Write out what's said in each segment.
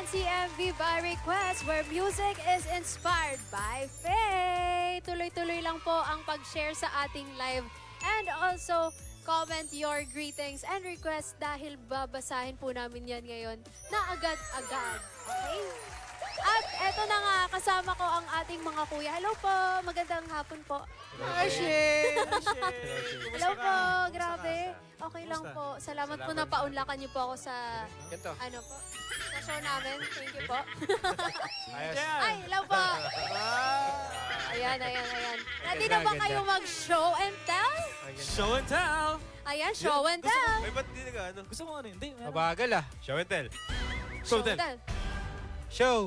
CMV by Request, where music is inspired by faith. Tuloy-tuloy lang po ang pag-share sa ating live. And also, comment your greetings and requests dahil babasahin po namin yan ngayon na agad-agad. Okay? At eto na nga, kasama ko ang ating mga kuya. Hello po, magandang hapon po. Hello po, grabe. Okay lang po. Salamat po na paunlakan niyo po ako sa, ano po, sa show namin. Thank you po. Ay, hello po. Ayan. Ready na ba kayo mag-show and tell? Show and tell! Ayan, show and tell. May ba't di na ano? Gusto mo ano? Hindi. Mabagal ah. Show and tell. Show and tell. Show.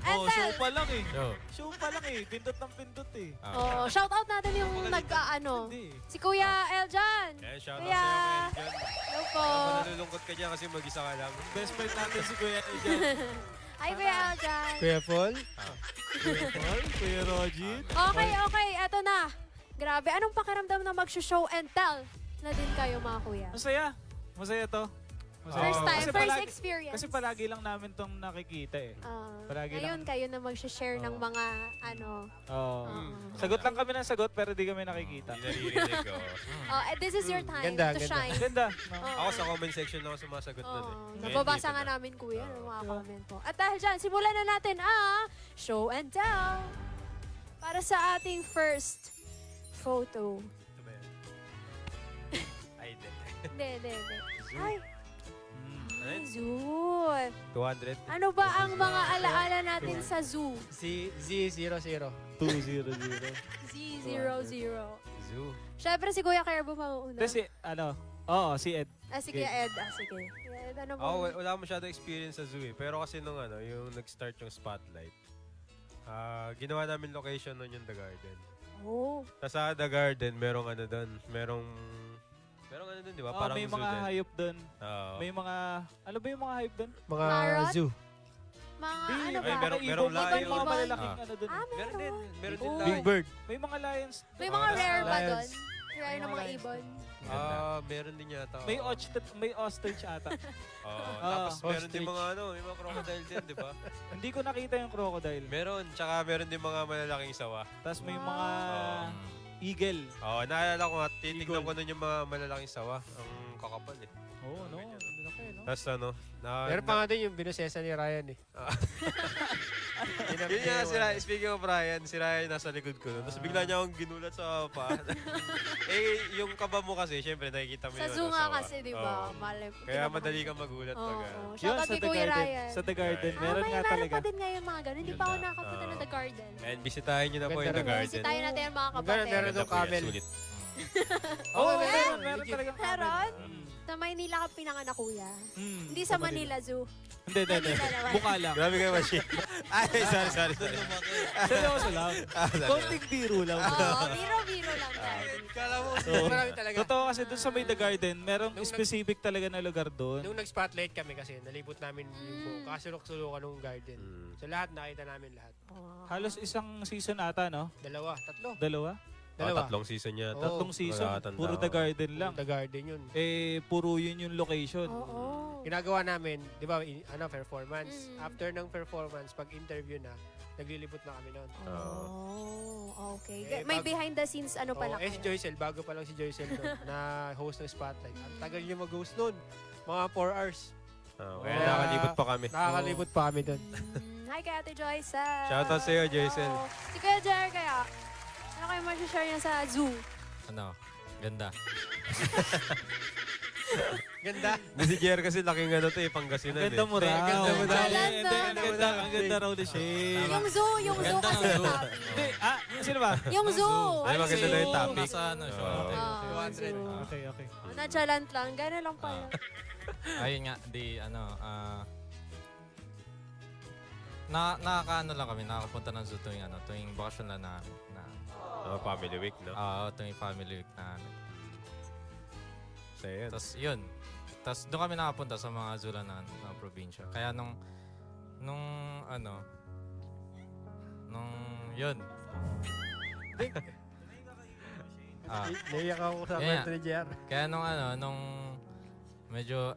And Oh, show tell. pa lang eh. Show. Show pa lang eh. Pindot ng pindot eh. Oh, shout out natin yung nag-ano. Hindi. Si Kuya Eljan. Eh, shout out Kuya. sa'yo, Ken. Hello po. Nalulungkot ka dyan kasi mag-isa ka lang. Best friend natin si Kuya Ejan. Hi, Kuya Eljan. Kuya Paul? Kuya Paul, Kuya Rogit. Okay. Eto na. Grabe, anong pakiramdam na mag-show and tell na din kayo, mga kuya? Masaya. Masaya to. First time, Kasi first palagi- experience. Kasi palagi lang namin tong nakikita eh. palagi ngayon, lang. kayo na mag-share ng mga, ano. Oo. Sagot lang kami ng sagot pero di kami nakikita. Hindi naririnig ko. This is your time Ganda, to ganda. shine. Ganda. No? Ako sa comment section ako sumasagot nun eh. Ngayon, Nababasa dito nga na. namin, kuya, ng mga comment po. At dahil dyan, simulan na natin ang show and tell. Para sa ating first photo. Ito ba yan? Ay, hindi. Hindi. Ay, Ano yun? zoo. 200? Ano ba ang mga alaala natin sa zoo? Si Z00. 200. Z00. Zoo. Siyempre si Kuya Carbo mauuna. Kasi ano, oo, si Ed. Sige, Ed. Sige. Ed, ano Ako, mo? wala masyado experience sa zoo eh. Pero kasi nung ano, yung nag-start yung spotlight, ginawa namin location nun yung The Garden. Oh. Tapos sa The Garden, merong ano doon, merong ano doon, di ba? Parang May zoo mga din. hayop doon. Oo. May mga, ano ba yung mga hayop doon? Mga Parrot? zoo. Mga Ay, ano ba? merong ibon, lion. May mga Ibon. malalaking ano doon. Meron din Oo. lion. Big Bird. May mga lions. May mga rare ba lions. doon? Rare na Mga mga lions. ibon? Meron din yata. May ostrich ata. Tapos meron din Ostrich. mga may mga crocodile din, di ba? Hindi ko nakita yung crocodile. Meron, tsaka meron din mga malalaking sawa. Tapos may mga Oh. eagle. Naalala ko nga, titignan ko nun yung mga malalaking sawa. Ang kakapal eh. Oo, no? Laki, no? Tapos Meron pa nga din yung binosesa ni Ryan eh. Yun nga, speaking of Ryan, si Ryan nasa likod ko nun. Tapos bigla niya akong ginulat sa paa. Yung kaba mo kasi, syempre nakikita mo Sa yun. zoo ano, nga sawa. kasi, di ba? Oo. Malay. Kaya madali kang magulat pag Oo. Yun, Shoutout kay Kuya Ryan. Sa The Garden. Meron nga Meron talaga. pa din ngayon mga ganun. Hindi pa ako nakapunta ng The Garden. And bisitahin niyo na po Ganda yung The rin. Garden. Bisitahin natin ang mga Meron kapatid. doon Ganda po yan, camel. sulit. Oo, meron. meron talagang Meron? Mm. Sa Maynila ka pinanganak, kuya. Mm. Hindi sa Manila Zoo. Hindi. Manila naman. Mukha lang. Grabe kayo, Mashi. Ay, sorry. Seryoso lang. Konting biro lang. Oo, biro-biro lang tayo. Kala mo, Marami talaga. Totoo kasi doon sa may The Garden, merong specific talaga na lugar doon. Nung nag-spotlight kami kasi, nalibot namin yung buong kasulok-sulukan ng garden. So lahat, nakita namin lahat. Halos isang season ata, no? Tatlo. Dalawa? Tatlong season yata. Oo. Tatlong season. Wala, Puro tanda The ko. Garden lang. The garden yun. Puro yun yung location. Oo. Ginagawa namin, di ba, performance. Mm. After ng performance, pag interview na, naglilibot na kami noon. Oh, okay. Eh, May behind the scenes ano pala Si kayo? Joycel, bago pa lang si Joycel noon, na host ng Spotlight. Ang tagal niya mag-host noon. Mga 4 hours. Kaya nakalibot pa kami. Nakakalibot pa kami doon. Hi kay Ate Joyce. Shoutout sa'yo, Joycel. Si Kuya Jer kaya. Ano kayo mag-share niya sa zoo? Ano? Ganda. Ganda. Si Jer kasi laking ano to eh, Pangasinan Ganda mo raw. Ganda mo raw. Ang ganda raw na shape. Yung zoo Ganda kasi ng zoo. topic. Hindi, sino ba? Yung zoo. Ay, maganda na yung Oo, topic. nasa ano, show. Ah, 200. zoo. Okay. Nonchalant lang. Gano'n lang pala. Ayun nga, nakakaano lang kami, nakakapunta ng zoo tuwing bakasyon lang na Family week, no? tuwing family week na Sa'yo yun. Tapos yun. Tapos doon kami nakapunta sa mga zoo lang ng probinsya. Kaya nung yun. Naiyak ako sa Yeah. kwento ni JR. Kaya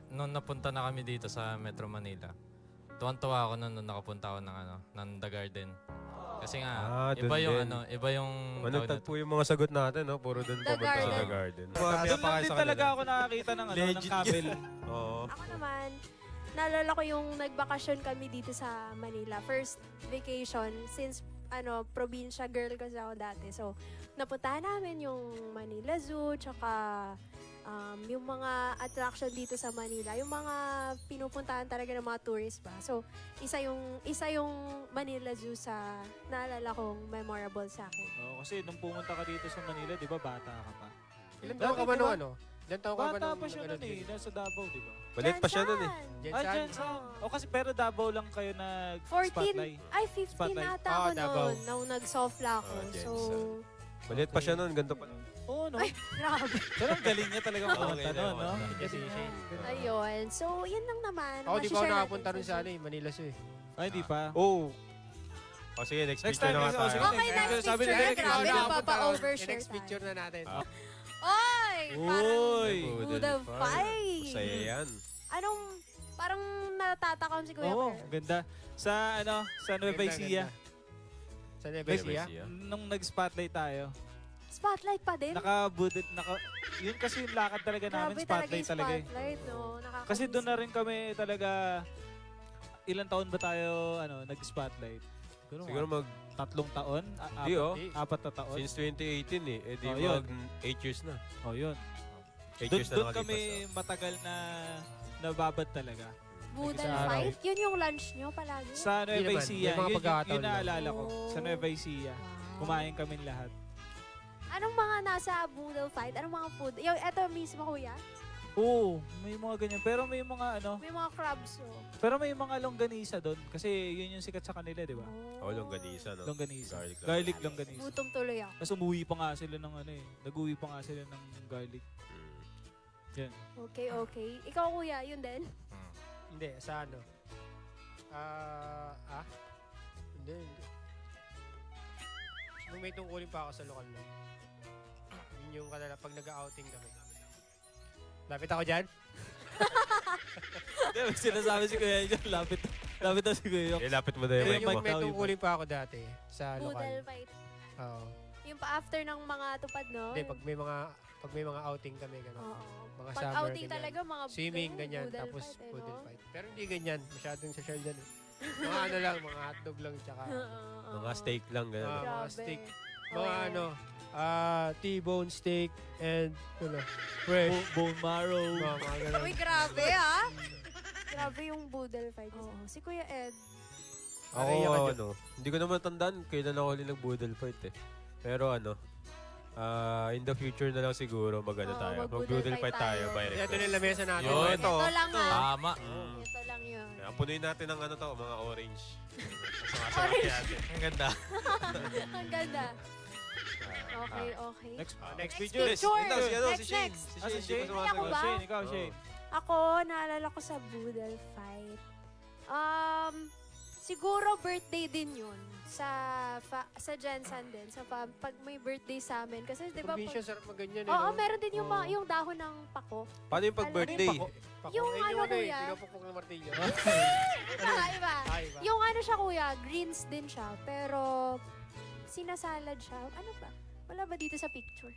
nung napunta na kami dito sa Metro Manila, tuwan-tuwa ako nung nakapunta ako ng The Garden. Kasi nga, dun iba yung din. iba yung tawag Managtagpo yung mga sagot natin, no? Puro doon The pumunta sa The Garden. Garden. Doon lang din talaga ako nakakita ng, ng Legit camel. Oo. Ako naman, naalala ko yung nagbakasyon kami dito sa Manila. First vacation since probinsya girl kasi ako dati. So, napuntahan namin yung Manila Zoo, tsaka yung mga attraction dito sa Manila, yung mga pinupuntahan talaga ng mga tourist ba. So, isa yung Manila Zoo sa naalala kong memorable sa akin. Oo, kasi nung pumunta ka dito sa Manila, di ba, bata ka pa. Ilan taon ka ba Dati, nung diba? Ilan taon ka ba Bata nung pa siya nun eh, nasa Davao, di ba? Balit pa siya nun eh. Ah, Jensan. O kasi pero Davao lang kayo 14, nag-spotlight. ay 15 Spotlight. ata ako Davao. noon, nung nag-softla ako. Oh, So, Balit pa siya nun, ganito pa. Oo, no? grabe. Pero ang galing niya talaga pumunta Okay, nun, no? naman. Kasi Galing siya. niya. Ayun. So, yun lang naman. Ako di pa ako Masishare nakapunta natin rin sa Manila Zoo eh. Ay, di pa. Oh. O sige, next Next picture time, na next- nga oh, sige. tayo. Okay, next Sabi ni picture. Derek, Grabe, ikaw na napapa-overshare Next picture na natin. Oy! Parang Uy! Buddha fight. Saya yan. Anong, parang natatakam si Kuya Oo, Per. ganda. Sa Nueva Ecija, Sa Nueva Ecija? nung nag-spotlight tayo, Spotlight pa din? yun kasi yung lakad talaga namin, Grabe spotlight yung talaga eh. spotlight, no? Nakakamiss. Kasi doon na rin kami talaga, ilang taon ba tayo nag-spotlight? Siguro mag, 3 taon? di oh. 4 na taon? Since 2018 eh. Eh di Oh, yun. mag 8 years na. Oh, yun. 8 Doon years na kami nakalipas. matagal na nababad talaga. Boodle Nag-isa fight? Yun yung lunch nyo palagi? Sa Nueva naman. Ecija, May mga yun pagkakataon lang. naalala ko. Oh. Sa Nueva Ecija, Wow. kumain kami lahat. Anong mga nasa boodle fight? Anong mga food? Yung eto mismo, Kuya? Oo, may mga ganyan. Pero may mga May mga crabs, oh. pero may mga longganisa doon. Kasi yun yung sikat sa kanila, di ba? Oh, longganisa, no? Longganisa. Garlic lang. Garlic longganisa. Gutom tuloy ako. Tapos umuwi pa nga sila ng nag-uwi pa nga sila ng garlic. Mm. Yan. Okay. Ikaw, Kuya, yun din? Hindi, sa ano? Hindi. Nung may tungkulin pa ako sa lokal na. Yun yung kanala pag nag-outing kami. Lapit ako dyan? Hindi, sinasabi si Kuya yun. Lapit na si Kuya yun. Eh, lapit mo na yung Eh, mic Yung mo. may Magtawi tungkulin pa ako dati sa lokal. Boodle fight. Oo. Yung pa after ng mga tupad, no? Hindi, pag may mga outing kami, gano'n. Oo. Mga Pag summer, outing ganyan. talaga, mga Swimming, ganyan. boodle Tapos fight, eh, poodle no? fight. Pero hindi ganyan. Masyadong social dyan eh. Mga ano lang, mga hotdog lang, tsaka Mga steak lang, gano'n. mga Grabe. steak. Oh, Mga yeah. ano, T-bone steak and fresh. Bone marrow. Mga ganun. Uy, grabe, ha? Grabe yung boodle fight. Oo. Si Kuya Ed. Ako, Aray, ako ano, hindi ko naman tandaan kailan ako huli nag-boodle fight eh. Pero ano, in the future na lang siguro tayo. mag-boodle Mag-boodle fight fight tayo tayo. by Ito request. nila mesa natin. Yun. Ito. Ito lang, ha? Tama. Ito lang yun. Kaya punuin natin ng ano to, mga orange. Orange. Ang ganda. Ang ganda. Okay. Next, Next picture. video. Ito, si ano, si Next, Shane. next. Si Ah, si Shane, Shane? hindi ko Ay, ako sumasagot. ba? Shane, ikaw, Shane. Ako, naalala ko sa boodle fight. Siguro birthday din yun. Sa Jensen din. Pag may birthday sa amin. Kasi, di ba, Probinsya, sarap maganyan eh. oo, no? meron din yung, Oo. yung dahon ng pako. Paano yung pag-birthday? Pako. Yung Eh, ano, eh, kuya? pinapukpok ng martilyo. Iba. Ay, ba? Yung ano siya, kuya, greens din siya. Pero, sinasalad siya. Ano ba? Wala ba dito sa picture?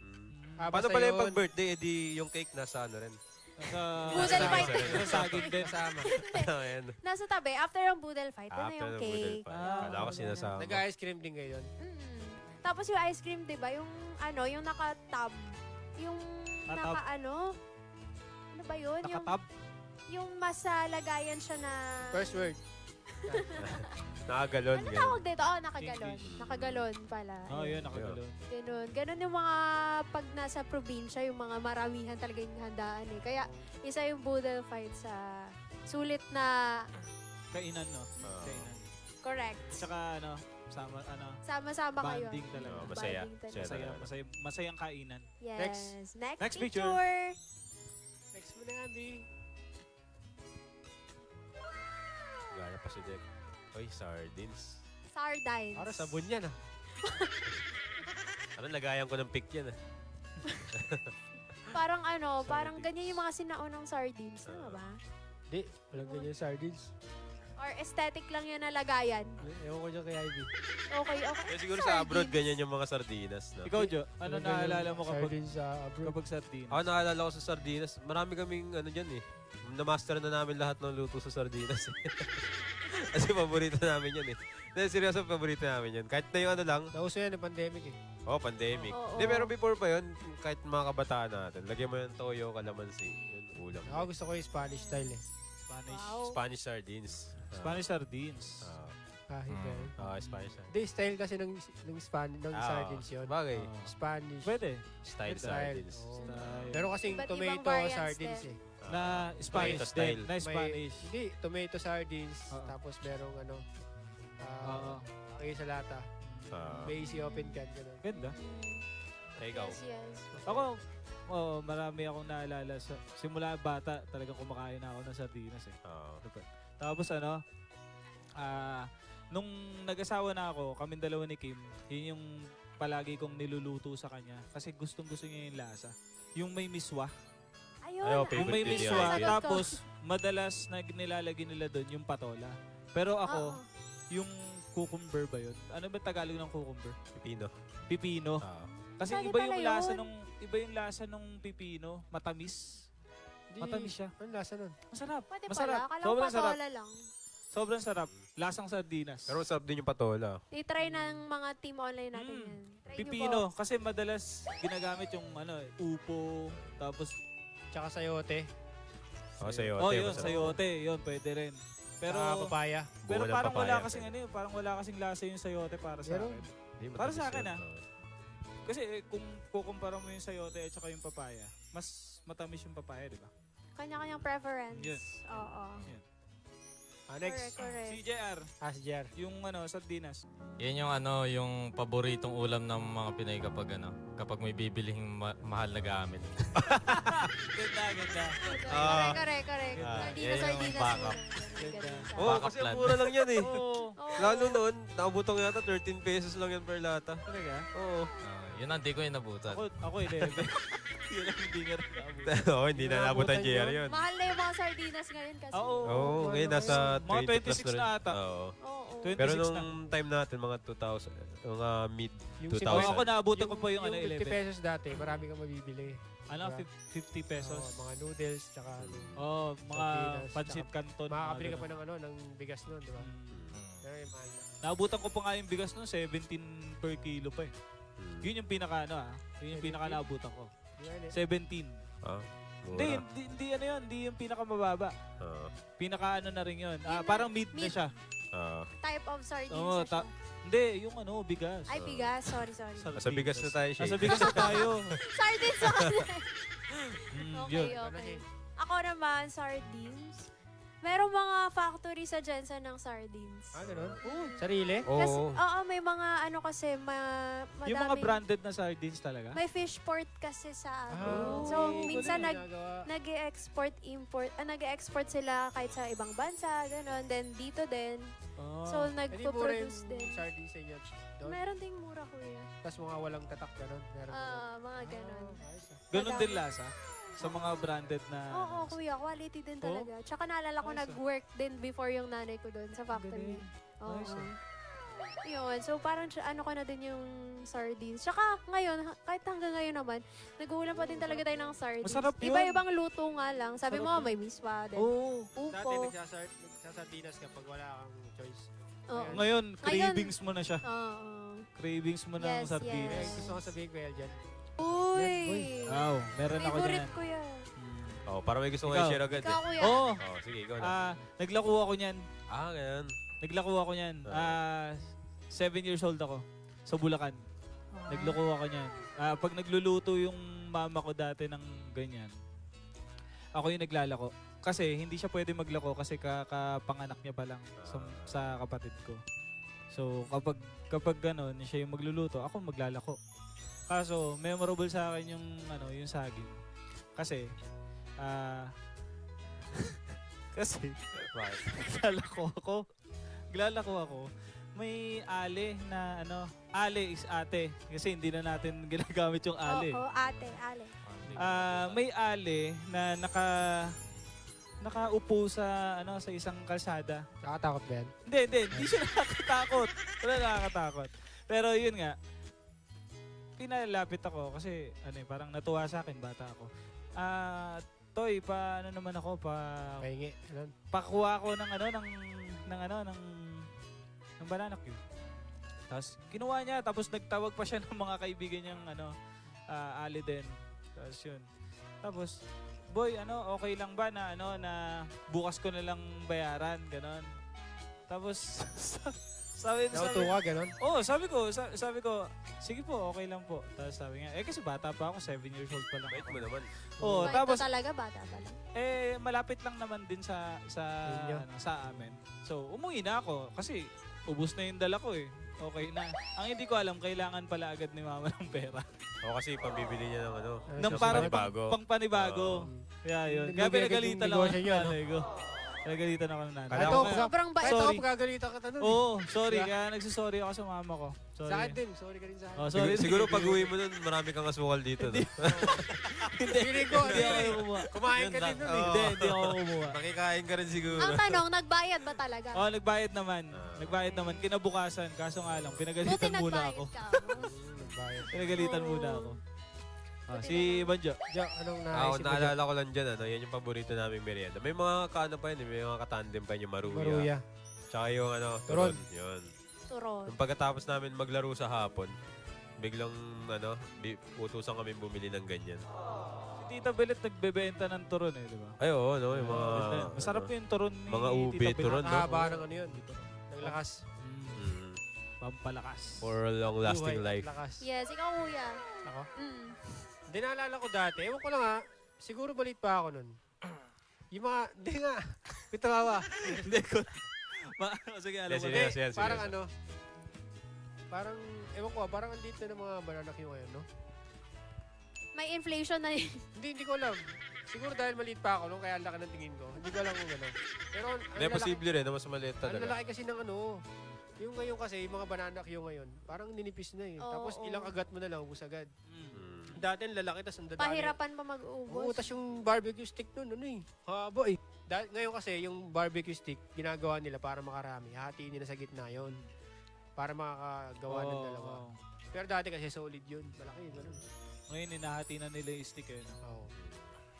Paano basta pala yung yun. pag-birthday? Eh di yung cake nasa ano rin. Boodle fight. Sa saging din. Kasama. Ayan. Nasa tabi, after yung boodle fight, yun na yung After ng boodle cake. fight. Ah, Kala ko sinasama. Nag-ice cream din kayo yun. Tapos yung ice cream, di ba? Yung ano, yung naka-tab. Yung Naka-tab? naka-ano? Ano ba yun? Nakatab. Yung masalagayan siya na... First word. Nakagalon. Ano ganun. tawag dito? Oh, nakagalon. English. Nakagalon pala. Oh, yun, nakagalon. Ganun. Ganun yung mga pag nasa probinsya, yung mga maramihan talaga yung handaan eh. Kaya isa yung boodle fight sa sulit na Kainan, no? Kainan. correct. Tsaka, Sama-sama kayo. banding talaga. Oo, masaya. Banding talaga. Masaya. Masayang kainan. Yes. Next, Next picture. picture. Next mo na, Andy. Gaya pa si Jack. Oy, sardines. Sardines. Para sabon yan ah. Ano, lagayan ko ng pick yan ah. Parang parang Sardines. ganyan yung mga sinaunang sardines. Tama ba? Di, walang ganyan sardines. Or aesthetic lang yan na lagayan? Ewan ko dyan kay Ivy. Okay. Eh, siguro sa abroad, ganyan yung mga sardinas. No? Ikaw, Jo, ano naalala mo Sardines sa abroad. kapag sardinas? Ako naalala ko sa sardinas, marami kaming ano dyan eh. Na-master na namin lahat ng luto sa sardinas. Kasi paborito namin yan eh. Dahil seryoso, paborito namin yan. Kahit na yung ano lang, Nauso yan ng pandemic eh. pandemic. Oo. Hindi, pero before pa yun, kahit mga kabataan natin, lagyan mo yung toyo, kalamansi, yun, ulam. Ako gusto ko yung Spanish style eh. Spanish. Wow. Spanish sardines. Spanish sardines. Kahit ganun. Spanish sardines. Hindi, style kasi ng sardines yun. Bagay. Oo. Spanish. Pwede. Style Style. sardines. Oo. Style. Meron kasing Iba't ibang tomato variants sardines din. eh. Na Spanish Tomato style. din. Na Spanish. Hindi, tomato sardines. Oo. Tapos merong ano, Oo. lagay sa lata. May easy open can, gano'n. Ganda. Ikaw. Yes. Ako, marami akong naalala. Simula bata, talagang kumakain na ako ng sardinas eh. Tapos ano, nung nag-asawa na ako, kaming dalawa ni Kim, yun yung palagi kong niluluto sa kanya. Kasi gustong-gusto niya yung lasa. Yung may miswa. Ayun. Ayaw, Yung favorite may din miswa. yan. Sagot ko. Tapos, madalas na nilalagay nila doon yung patola. Pero ako, Oo. yung cucumber ba yun? Ano ba Tagalog ng cucumber? Pipino. Pipino. Kasi Pwede iba pala yung lasa yun. nung pipino. Matamis. Di- Matamis siya. Ano lasa nun? Masarap. Pwede Masarap. pala. Akala ko Sobrang sarap. patola lang. Sobrang sarap. Lasang sardinas. Pero masarap din yung patola. I-try ng mga team online natin yan. Try nyo Pipino. po. Kasi madalas ginagamit yung upo. Tapos, Tsaka sayote. Sayote. oh yun, masarap. sayote. Yun, pwede rin. Pero, Tsaka papaya. pero Buo ng parang wala papaya, kasing pwede. parang wala kasing lasa yung sayote para sa Meron. akin. Hindi, Para sa matamis akin, yun. Kasi kung kukumpara mo yung sayote at saka yung papaya, mas matamis yung papaya, di ba? Kanya-kanyang preference. Yes. Oo. Next. Correct. CJR, Ask Jer. yung sardinas. Yan yung yung paboritong ulam ng mga Pinay kapag may bibilihing mahal na gamit. Ganda. Correct. Sardinas, yan yung sardinas. backup. Ganun. Oo, Backup kasi plan. ang mura lang yan eh. Oo. Oo. Lalo noon, nakabutong yata 13 pesos lang yan per lata. Talaga? Oo. Yun ang di ko inabutan. Ako 11. Yun ang hindi nga rin naabutan. Oo, hindi na nabutan JR yun. Mahal na yung mga sardinas ngayon kasi. Oo. Oo, ngayon nasa Mga 20 plus 26 na ata. Oo. Oo. 26 Pero na. nung time natin, mga 2000, mga mid Yung 2000. Oo, ako naabutan ko pa yung 50 11. pesos dati, marami kang mabibili. Ano, Diba? 50 pesos. Mga noodles, tsaka Oh, mga Sardinas, pancit tsaka canton. makakabili ka mga pa ng bigas nun, di ba? ganun. Pero yung mahal na. Naabutan ko pa nga yung bigas nun, 17 per kilo pa eh. Yun yung pinaka yun yung pinaka 17? naabutan ko. Di ba yun eh? 17. Ah, Hindi, mura. hindi ano yun, hindi yung pinaka mababa. Pinaka na rin yun. Yun Parang na, mid na mid. siya. Type of sardines Oo, na siya. Hindi, yung bigas. Ay, bigas. Sorry. Sa bigas na tayo, Shay. Sa bigas na tayo. Sardines sa Yun. Okay. Ako naman, sardines. Merong mga factory sa Jensen ng sardines. Ganun? Sarili? Kasi, Oo. oo, may mga kasi, madaming... Yung mga branded na sardines talaga. May fish port kasi sa atin. Ah, So, okay. minsan Ganun yung ginagawa. nag-export sila kahit sa ibang bansa, gano'n. Then, dito din. Oh. So, Eh, di mura yung nagpo-produce din. sardines sa inyo. Doon. Meron ding mura, kuya. Tapos mga walang tatak, ganun. Meron Mga gano'n. ayos ah. Ganun din lasa sa mga branded na. Oo, kuya. Quality din Oh? talaga. Tsaka naalala ko, Nice, ah. nag-work din before yung nanay ko doon sa factory. Oo. Nice, Yun. So, parang ano ko na din yung sardines. Tsaka ngayon, kahit hanggang ngayon naman, nag-uulam pa din talaga tayo ng sardines. Masarap yun. Iba-ibang luto nga lang. Sabi Sarap mo, yun. may miswa din. Oo. Dati Upo. nagsasardinas ka pag wala kang choice. Oo. Ngayon, cravings mo na siya. Oo. Cravings mo na ng Yes, sardines. Eh, yes. gusto ko sabihin ko yan dyan. Uy! Wow, meron ako Favorite dyan. ko yan. Oh, para may gusto ko Ikaw. i-share agad eh. Ikaw, kuya. Oo. Oh, sige, ikaw na. Naglako ako niyan. Ganyan. Naglako ako niyan. 7 years old ako. Sa Bulacan. Nagloko ako niyan. Pag nagluluto yung mama ko dati ng ganyan, ako yung naglalako. Kasi hindi siya pwede maglako kasi kakapanganak niya pa lang sa kapatid ko. So kapag gano'n, siya yung magluluto, ako maglalako. Kaso memorable sa akin yung saging. Kasi naglalako ako. May ale na ale is ate kasi hindi na natin ginagamit yung ale. Oo, ate, ale. May ale na nakaupo sa sa isang kalsada. Nakatakot ba yan? Hindi siya nakakatakot. Wala nakakatakot. Pero yun nga, pinalapit ako kasi parang natuwa sa akin, bata ako. Toy, naman ako, Pahingi. Ganun. pakuha ko ng banana cue. Tapos kinuha niya, tapos nagtawag pa siya ng mga kaibigan niyang Ali din. Tapos yun. Tapos, boy, okay lang ba na na bukas ko na lang bayaran, ganon. Tapos sabi Nauto ka, ganun. sabi ko, sige po, okay lang po. Tapos sabi niya, kasi bata pa ako, 7 years old pa lang Bait ako. mo naman. Oo, Bait tapos na talaga, bata pa lang. malapit lang naman din sa Inyo? sa amin. So, umuwi na ako kasi ubos na yung dala ko eh. Okay na. Ang hindi ko alam, kailangan pala agad ni mama ng pera. O kasi pambibili niya ng Nang ng parang panibago. pang-panibago. Kaya yun. Kaya Nag-negate pinagalitan yung ako negosyo ng niyo, nanay ko. Pinagalitan ako ng nanay. Kala Ito, ko Kaya- Sobrang bait. Ito, Sorry. pagkagalita ka tanong. Oo, sorry. Diba? Kaya nagsisorry ako sa mama ko. Sorry. Sa akin din. Sorry ka rin sa akin. Oh, sorry. Siguro pag uwi mo nun, marami kang asukal dito. No? Feeling ko, Hindi ako kumuha. kumain ka Yun din lang. nun Oo. eh. Hindi ako kumuha. Nakikain ka rin siguro. Ang tanong, nagbayad ba talaga? Oh, nagbayad naman. Nagbayad naman. Kinabukasan. Kaso nga lang, Buti pinagalitan muna nagbayad ako. ka. Nagbayad. Pinagalitan muna ako. Si Banjo. Jo, anong Ako, naisip mo dyan? naalala ko lang dyan, yan yung paborito naming merienda. May mga pa yun, may mga katandem pa yun, yung maruya. Maruya. Tsaka yung Turon. Yun. Turon. Nung pagkatapos namin maglaro sa hapon, biglang, utusan kami bumili ng ganyan. Si Tita Belet nagbebenta ng turon di ba? Ay, oo, no, yung mga... Masarap yung turon ni mga ube, Tita Belet. turon, no? Haba ng ano yun. Naglakas. Mm, Pampalakas. for a long-lasting Buhay, life. Lakas. Yes, ikaw kuya. Ako? Mm. Hindi naalala ko dati. Ewan ko lang ha. Siguro balit pa ako nun. Yung mga, hindi nga. Pitawa. Hindi ko. Sige, alam mo. Sige, Hindi, sige, parang sige. parang, ewan ko, parang andito na mga banana Q ngayon, no? May inflation na yun. Hindi ko alam. Siguro dahil maliit pa ako, no? Kaya ang laki ng tingin ko. Hindi ko alam kung ano. Pero ang Hindi, posible rin na mas maliit Ang talaga. lalaki kasi ng ano. Yung ngayon kasi, yung mga banana Q ngayon, parang ninipis na eh. Oo, Tapos oo. ilang agat mo na lang, ubus agad. Mm. Dati ang lalaki, tapos ang dadami. Pahirapan pa Oo, mag-uubos. tas yung barbecue stick nun, haba eh. Ngayon kasi, yung barbecue stick, ginagawa nila para makarami. Hatiin nila sa gitna yon para makakagawa ng dalawa. Pero dati kasi solid yun. Malaki yun, ganun. Ngayon, hinahati na nila yung stick Oo.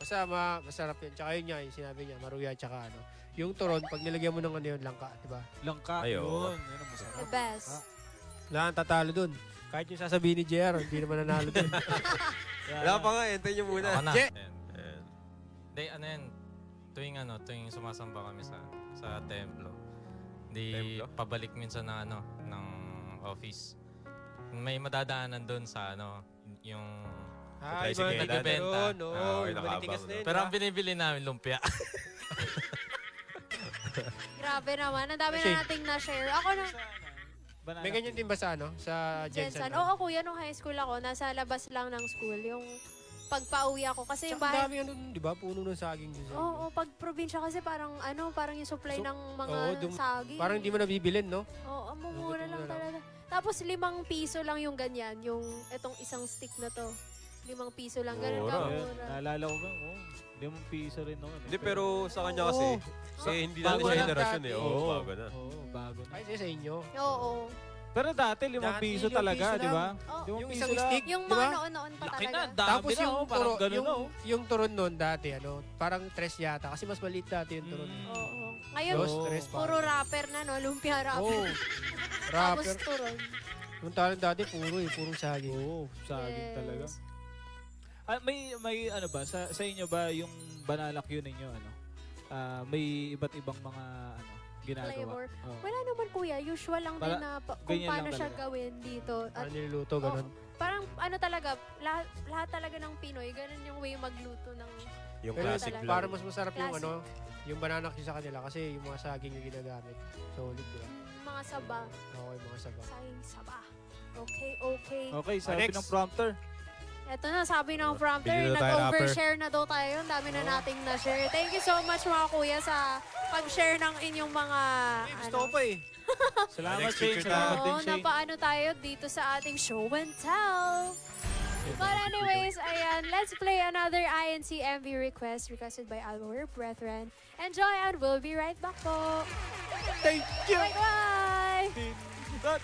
Basta masarap yun. Tsaka yun niya, yung sinabi niya, maruya, tsaka ano. Yung turon, pag nilagyan mo ng ano yun, langka, di ba? Langka. Ay, oo. Yun ang masarap. The best. Wala kang tatalo dun. Kahit yung sasabihin ni JR, hindi naman nanalo dun. Wala pa nga, enter nyo muna. Ako na. Je- Ayan. Hindi, tuwing sumasamba kami sa templo. Templo? Pabalik minsan ng office. May madadaanan doon sa yung... May iba tricycle. Nagbebenta. doon, oo. Okay, Yung malitigas nakabang, na yun, Pero di ang ba? binibili namin, lumpia. Grabe naman. Ang dami Shane. na nating na-share. Ako na, Banana May ganyan din ba sa ano? Sa Jensen. Jensen? Oo, kuya, nung high school ako, nasa labas lang ng school. Yung pagpauwi ako. Kasi yung Tsaka bahay... dami ano, di ba? Puno ng saging dun sa Oo, pag probinsya kasi parang parang yung supply So, ng mga oo, saging. Parang hindi mo nabibilin, no? Oo, mumura Lugot mo lang na lang. talaga. Tapos 5 piso lang yung ganyan, yung itong isang stick na to. 5 piso lang, ganun Mura. ka Ayun, mura. naalala ko ba? Oo. 5 piso rin noon. Hindi, pero sa kanya kasi, hindi na Bago siya na generasyon eh. dati. Oo, bago na. Oo, bago na. Ay, sa inyo. Oo. Pero dati, 5 Dati, piso 5 talaga, piso di ba? Oh, 5 yung piso isang lang. stick, yung di mga ba? noon-noon pa Laki na, talaga. dami Tapos na, yung oh, parang turo, ganun na, oh. yung turon nun dati, parang 3 yata. Kasi mas maliit dati yung turon. Mm. Oo. Ngayon, Dos, Oo. tres, puro rapper na, no? Lumpia rapper. Oo. Tapos Rapper. turon. Yung talent dati, puro saging. Oo, saging Yes. talaga. May ano ba, sa inyo ba yung banana Q ninyo, may iba't ibang mga ginagawa? Flavor. Oo. Wala naman kuya, usual lang din Para- na kung ganyan paano lang siya talaga. gawin dito. At Parang niluluto, ganun. parang talaga, lahat talaga ng Pinoy, ganun yung way magluto ng... Yung Pero classic talaga. lang. para mas masarap yung Classic. yung banana cue sa kanila kasi yung mga saging yung ginagamit. Solid, di ba? mga saba. Okay, mga sabang. Sayang saba. Okay. Okay, sabi Next. ng prompter. Eto na, sabi ng prompter, Bili na tayo, nag-overshare na daw tayo. Ang dami na nating na-share. Thank you so much mga kuya sa pag-share ng inyong mga... Gusto ko pa eh. Salamat, Next Shane. speaker Salamat tayo. din, Oo, Shane. napaano tayo dito sa ating show and tell. But anyways, ayan, let's play another INC MV request requested by our brethren. Enjoy and we'll be right back po. Thank you! Bye-bye! Pindot!